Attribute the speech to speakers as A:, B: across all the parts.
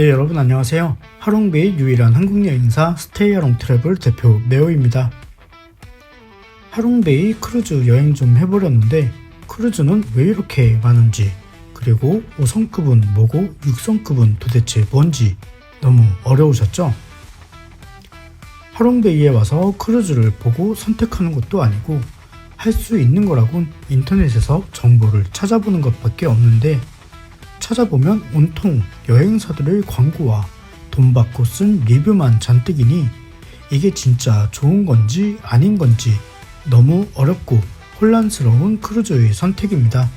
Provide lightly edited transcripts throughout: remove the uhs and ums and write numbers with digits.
A: 네, 여러분 안녕하세요. 하롱베이 유일한 한국 여행사 스테이하롱 트래블 대표 네오입니다. 하롱베이 크루즈 여행 좀 해보려는데 크루즈는 왜 이렇게 많은지, 그리고 5성급은 뭐고 6성급은 도대체 뭔지 너무 어려우셨죠? 하롱베이에 와서 크루즈를 보고 선택하는 것도 아니고 할 수 있는 거라곤 인터넷에서 정보를 찾아보는 것밖에 없는데, 찾아보면 온통 여행사들의 광고와 돈 받고 쓴 리뷰만 잔뜩이니 이게 진짜 좋은 건지 아닌 건지 너무 어렵고 혼란스러운 크루즈의 선택입니다.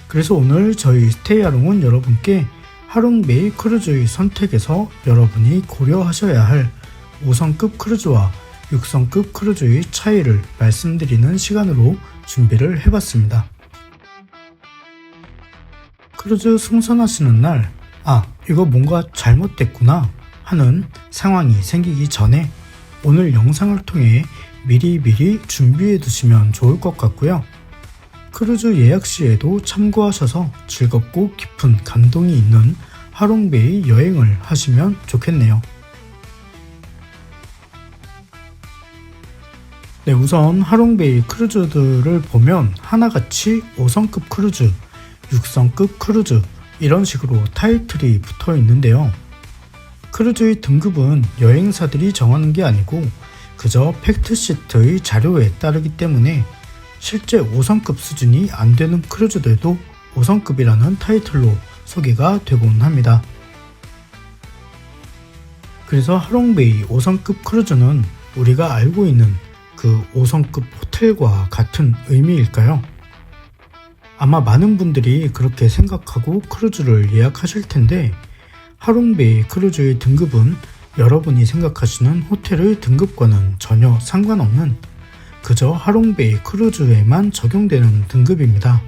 A: 그래서 오늘 저희 스테이하롱은 여러분께 하롱베이 크루즈의 선택에서 여러분이 고려하셔야 할 5성급 크루즈와 6성급 크루즈의 차이를 말씀드리는 시간으로 준비를 해봤습니다. 크루즈 승선하시는 날, 이거 뭔가 잘못됐구나 하는 상황이 생기기 전에 오늘 영상을 통해 미리 준비해 두시면 좋을 것 같고요. 크루즈 예약 시에도 참고하셔서 즐겁고 깊은 감동이 있는 하롱베이 여행을 하시면 좋겠네요. 네, 우선 하롱베이 크루즈들을 보면 하나같이 5성급 크루즈, 6성급 크루즈 이런 식으로 타이틀이 붙어 있는데요. 크루즈의 등급은 여행사들이 정하는 게 아니고 그저 팩트시트의 자료에 따르기 때문에 실제 5성급 수준이 안 되는 크루즈들도 5성급이라는 타이틀로 소개가 되곤 합니다. 그래서 하롱베이 5성급 크루즈는 우리가 알고 있는 그 5성급 호텔과 같은 의미일까요? 아마 많은 분들이 그렇게 생각하고 크루즈를 예약하실 텐데, 하롱베이 크루즈의 등급은 여러분이 생각하시는 호텔의 등급과는 전혀 상관없는 그저 하롱베이 크루즈에만 적용되는 등급입니다.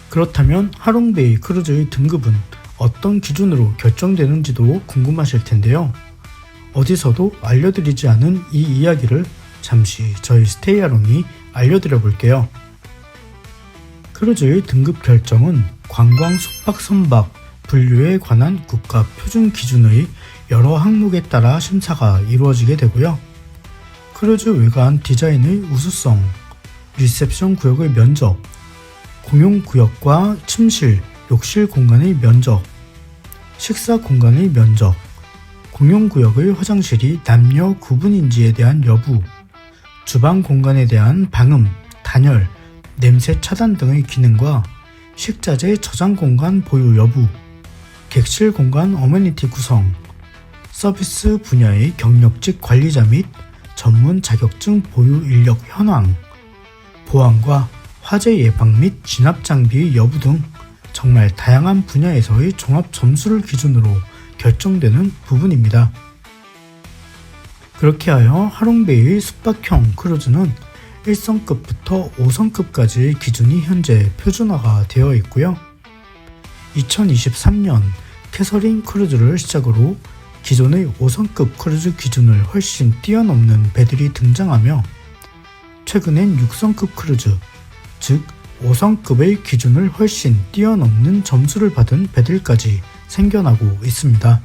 A: 그렇다면 하롱베이 크루즈의 등급은 어떤 기준으로 결정되는지도 궁금하실 텐데요. 어디서도 알려드리지 않은 이 이야기를 잠시 저희 스테이하롱이 알려드려 볼게요. 크루즈의 등급 결정은 관광 숙박 선박 분류에 관한 국가 표준 기준의 여러 항목에 따라 심사가 이루어지게 되고요. 크루즈 외관 디자인의 우수성, 리셉션 구역의 면적, 공용 구역과 침실, 욕실 공간의 면적, 식사 공간의 면적, 공용 구역의 화장실이 남녀 구분인지에 대한 여부, 주방 공간에 대한 방음, 단열, 냄새 차단 등의 기능과 식자재 저장 공간 보유 여부, 객실 공간 어메니티 구성, 서비스 분야의 경력직 관리자 및 전문 자격증 보유 인력 현황, 보안과 화재 예방 및 진압 장비의 여부 등 정말 다양한 분야에서의 종합 점수를 기준으로 결정되는 부분입니다. 그렇게 하여 하롱베이의 숙박형 크루즈는 1성급부터 5성급까지의 기준이 현재 표준화가 되어 있고요. 2023년 캐서린 크루즈를 시작으로 기존의 5성급 크루즈 기준을 훨씬 뛰어넘는 배들이 등장하며, 최근엔 6성급 크루즈, 즉 5성급의 기준을 훨씬 뛰어넘는 점수를 받은 배들까지 생겨나고 있습니다.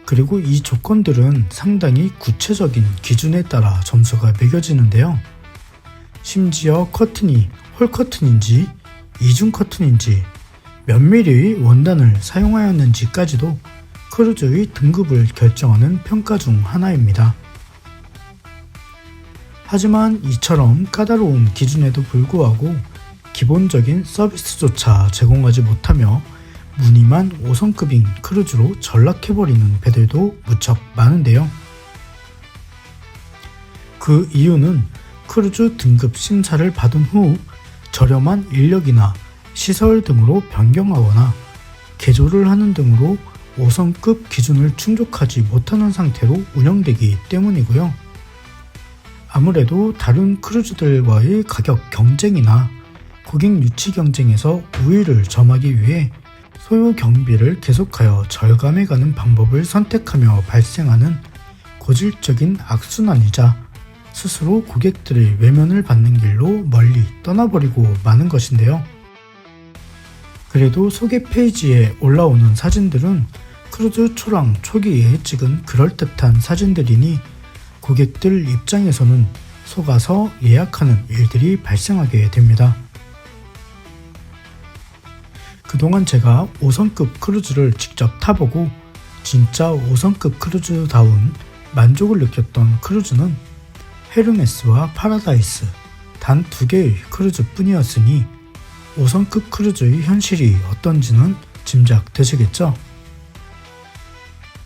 A: 그리고 이 조건들은 상당히 구체적인 기준에 따라 점수가 매겨지는데요. 심지어 커튼이 홀 커튼인지 이중 커튼인지 몇 미리의 원단을 사용하였는지까지도 크루즈의 등급을 결정하는 평가 중 하나입니다. 하지만 이처럼 까다로운 기준에도 불구하고 기본적인 서비스조차 제공하지 못하며 무늬만 5성급인 크루즈로 전락해버리는 배들도 무척 많은데요. 그 이유는 크루즈 등급 심사를 받은 후 저렴한 인력이나 시설 등으로 변경하거나 개조를 하는 등으로 5성급 기준을 충족하지 못하는 상태로 운영되기 때문이고요. 아무래도 다른 크루즈들과의 가격 경쟁이나 고객 유치 경쟁에서 우위를 점하기 위해 소요 경비를 계속하여 절감해가는 방법을 선택하며 발생하는 고질적인 악순환이자 스스로 고객들의 외면을 받는 길로 멀리 떠나버리고 마는 것인데요. 그래도 소개 페이지에 올라오는 사진들은 크루즈 출항 초기에 찍은 그럴듯한 사진들이니 고객들 입장에서는 속아서 예약하는 일들이 발생하게 됩니다. 그동안 제가 5성급 크루즈를 직접 타보고 진짜 5성급 크루즈다운 만족을 느꼈던 크루즈는 헤르메스와 파라다이스 단 2개의 크루즈 뿐이었으니 5성급 크루즈의 현실이 어떤지는 짐작되시겠죠?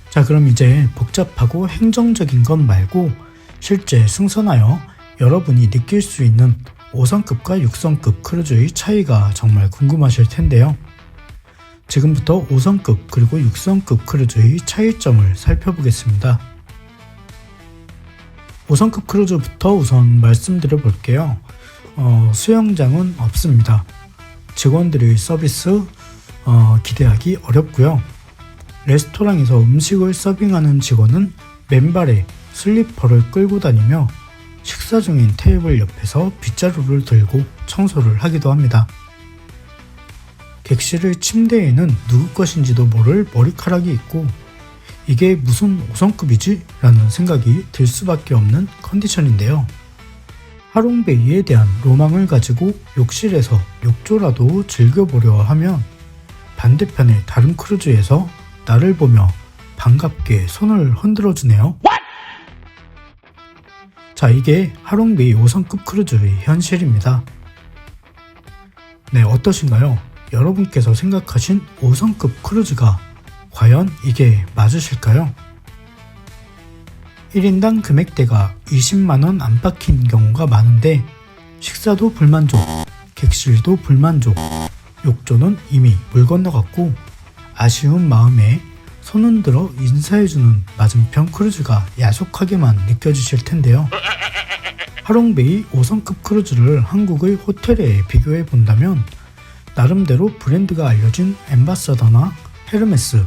A: 자, 그럼 이제 복잡하고 행정적인 것 말고 실제 승선하여 여러분이 느낄 수 있는 5성급과 6성급 크루즈의 차이가 정말 궁금하실 텐데요. 지금부터 5성급 그리고 6성급 크루즈의 차이점을 살펴보겠습니다. 5성급 크루즈부터 우선 말씀드려 볼게요. 수영장은 없습니다. 직원들의 서비스 기대하기 어렵고요. 레스토랑에서 음식을 서빙하는 직원은 맨발에 슬리퍼를 끌고 다니며 식사 중인 테이블 옆에서 빗자루를 들고 청소를 하기도 합니다. 객실의 침대에는 누구 것인지도 모를 머리카락이 있고 이게 무슨 5성급이지? 라는 생각이 들 수밖에 없는 컨디션인데요. 하롱베이에 대한 로망을 가지고 욕실에서 욕조라도 즐겨보려 하면 반대편의 다른 크루즈에서 나를 보며 반갑게 손을 흔들어주네요. 자, 이게 하롱베이 5성급 크루즈의 현실입니다. 네, 어떠신가요? 여러분께서 생각하신 5성급 크루즈가 과연 이게 맞으실까요? 1인당 금액대가 20만원 안팎인 경우가 많은데 식사도 불만족, 객실도 불만족, 욕조는 이미 물 건너갔고 아쉬운 마음에 손 흔들어 인사해주는 맞은편 크루즈가 야속하게만 느껴지실 텐데요. 하롱베이 5성급 크루즈를 한국의 호텔에 비교해 본다면 나름대로 브랜드가 알려진 엠바서더나 헤르메스,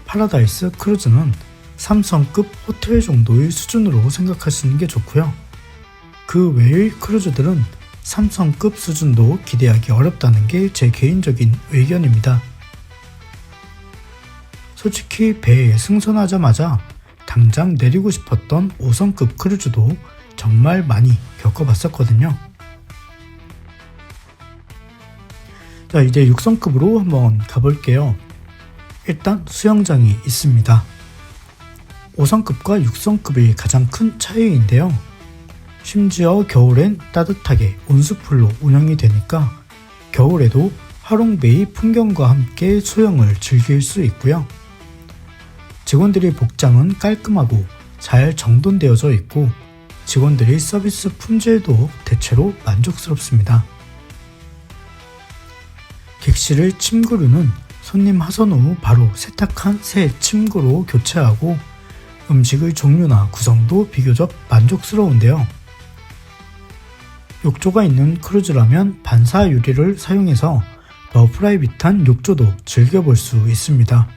A: 파라다이스 크루즈는 3성급 호텔 정도의 수준으로 생각하시는 게 좋고요. 그 외의 크루즈들은 3성급 수준도 기대하기 어렵다는 게 제 개인적인 의견입니다. 솔직히 배에 승선하자마자 당장 내리고 싶었던 5성급 크루즈도 정말 많이 겪어봤었거든요. 자, 이제 6성급으로 한번 가볼게요. 일단 수영장이 있습니다. 5성급과 6성급의 가장 큰 차이인데요. 심지어 겨울엔 따뜻하게 온수풀로 운영이 되니까 겨울에도 하롱베이 풍경과 함께 수영을 즐길 수 있고요. 직원들의 복장은 깔끔하고 잘 정돈되어져 있고 직원들의 서비스 품질도 대체로 만족스럽습니다. 객실의 침구류는 손님 하선 후 바로 세탁한 새 침구로 교체하고 음식의 종류나 구성도 비교적 만족스러운데요. 욕조가 있는 크루즈라면 반사 유리를 사용해서 더 프라이빗한 욕조도 즐겨볼 수 있습니다.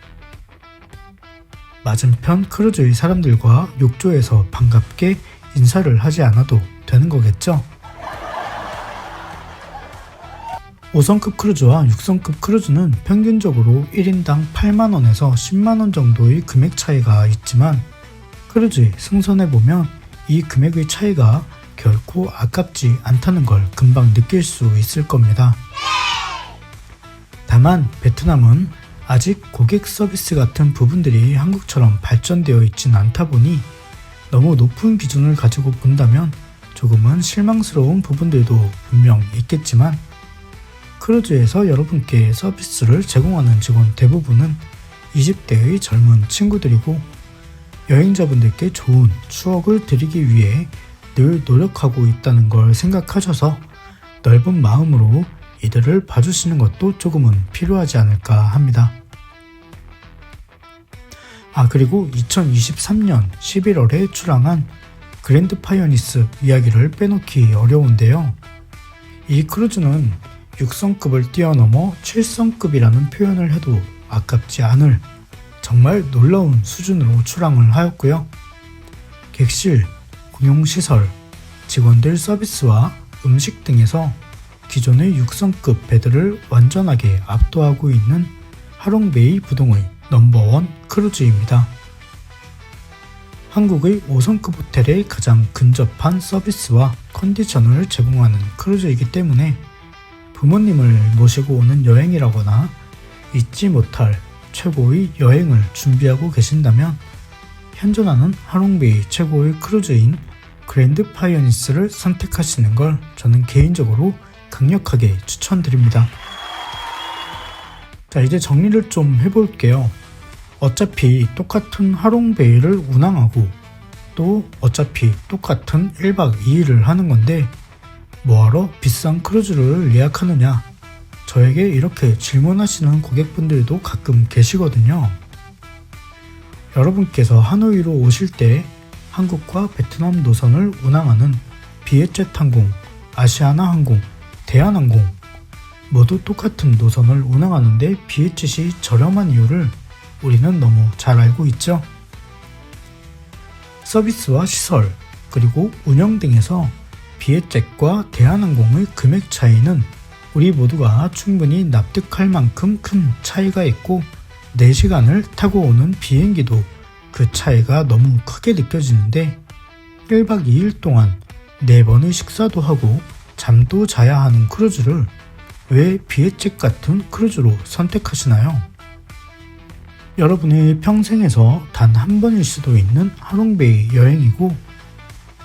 A: 맞은편 크루즈의 사람들과 욕조에서 반갑게 인사를 하지 않아도 되는 거겠죠? 5성급 크루즈와 6성급 크루즈는 평균적으로 1인당 8만원에서 10만원 정도의 금액 차이가 있지만 크루즈에 승선해보면 이 금액의 차이가 결코 아깝지 않다는 걸 금방 느낄 수 있을 겁니다. 다만 베트남은 아직 고객 서비스 같은 부분들이 한국처럼 발전되어 있진 않다 보니 너무 높은 기준을 가지고 본다면 조금은 실망스러운 부분들도 분명 있겠지만 크루즈에서 여러분께 서비스를 제공하는 직원 대부분은 20대의 젊은 친구들이고 여행자분들께 좋은 추억을 드리기 위해 늘 노력하고 있다는 걸 생각하셔서 넓은 마음으로 이들을 봐주시는 것도 조금은 필요하지 않을까 합니다. 그리고 2023년 11월에 출항한 그랜드 파이어니스 이야기를 빼놓기 어려운데요. 이 크루즈는 6성급을 뛰어넘어 7성급이라는 표현을 해도 아깝지 않을 정말 놀라운 수준으로 출항을 하였고요. 객실, 공용시설, 직원들 서비스와 음식 등에서 기존의 6성급 배들을 완전하게 압도하고 있는 하롱베이 부동의 넘버원 크루즈입니다. 한국의 5성급 호텔에 가장 근접한 서비스와 컨디션을 제공하는 크루즈이기 때문에 부모님을 모시고 오는 여행이라거나 잊지 못할 최고의 여행을 준비하고 계신다면 현존하는 하롱베이 최고의 크루즈인 그랜드 파이어니스를 선택하시는 걸 저는 개인적으로 강력하게 추천드립니다. 자, 이제 정리를 좀 해볼게요. 어차피 똑같은 하롱베이를 운항하고 또 어차피 똑같은 1박 2일을 하는 건데 뭐하러 비싼 크루즈를 예약하느냐, 저에게 이렇게 질문하시는 고객분들도 가끔 계시거든요. 여러분께서 하노이로 오실 때 한국과 베트남 노선을 운항하는 비에젯 항공, 아시아나 항공, 대한항공 모두 똑같은 노선을 운항하는데 비에젯이 저렴한 이유를 우리는 너무 잘 알고 있죠. 서비스와 시설, 그리고 운영 등에서 비에젯과 대한항공의 금액 차이는 우리 모두가 충분히 납득할 만큼 큰 차이가 있고 4시간을 타고 오는 비행기도 그 차이가 너무 크게 느껴지는데 1박 2일 동안 4번의 식사도 하고 잠도 자야 하는 크루즈를 왜 비에젯 같은 크루즈로 선택하시나요? 여러분의 평생에서 단 한 번일 수도 있는 하롱베이 여행이고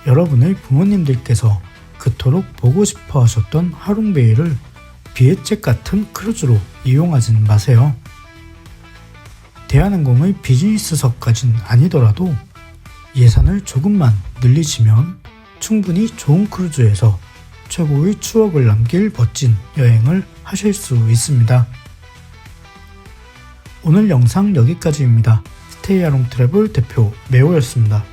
A: 여러분의 부모님들께서 그토록 보고 싶어 하셨던 하롱베이를 비에젯 같은 크루즈로 이용하진 마세요. 대한항공의 비즈니스석까진 아니더라도 예산을 조금만 늘리시면 충분히 좋은 크루즈에서 최고의 추억을 남길 멋진 여행을 하실 수 있습니다. 오늘 영상 여기까지입니다. 스테이아롱 트래블 대표 매호였습니다.